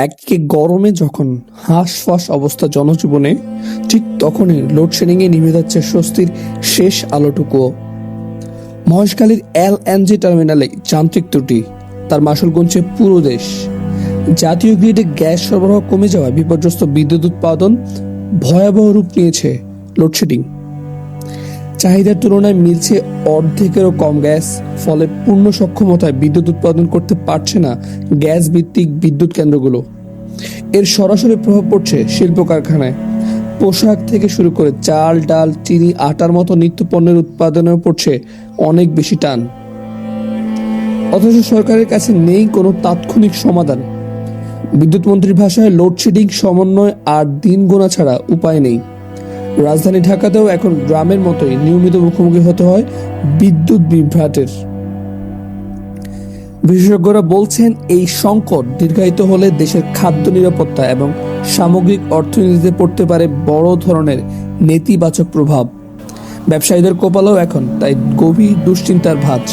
একদিকে গরমে যখন হাঁসফাঁস অবস্থা জনজীবনে, ঠিক তখনই লোডশেডিংয়ে নিভে যাচ্ছে স্বস্তির শেষ আলোটুকুও। মহেশখালীর এলএনজি টার্মিনালে যান্ত্রিক ত্রুটি, তার মাসুল গুনছে পুরো দেশ। জাতীয় গ্রিডে গ্যাস সরবরাহ কমে যাওয়ায় বিপর্যস্ত বিদ্যুৎ উৎপাদন ভয়াবহ রূপ নিয়েছে। লোডশেডিং চাহিদার তুলনায় মিলছে অর্ধেকেরও কম গ্যাস, ফলে পূর্ণ সক্ষমতায় বিদ্যুৎ উৎপাদন করতে পারছে না গ্যাস ভিত্তিক বিদ্যুৎ কেন্দ্রগুলো। এর সরাসরি প্রভাব পড়ছে শিল্প কারখানায়। পোশাক থেকে শুরু করে চাল, ডাল, চিনি, আটার মতো নিত্য পণ্যের উৎপাদনেও পড়ছে অনেক বেশি টান। অথচ সরকারের কাছে নেই কোনো তাৎক্ষণিক সমাধান। বিদ্যুৎ মন্ত্রীর ভাষায় লোডশেডিং সমন্বয় আর দিন গোনা ছাড়া উপায় নেই। রাজধানী ঢাকাতেও এখন গ্রামের মতোই নিয়মিত মুখোমুখি হতে হয় বিদ্যুৎ বিভ্রাটের। বিশেষজ্ঞরা বলছেন, এই সংকট দীর্ঘায়িত হলে দেশের খাদ্য নিরাপত্তা এবং সামগ্রিক অর্থনীতিতে পড়তে পারে বড় ধরনের নেতিবাচক প্রভাব। ব্যবসায়ীদের কপালেও এখন তাই গভীর দুশ্চিন্তার ভাঁজ।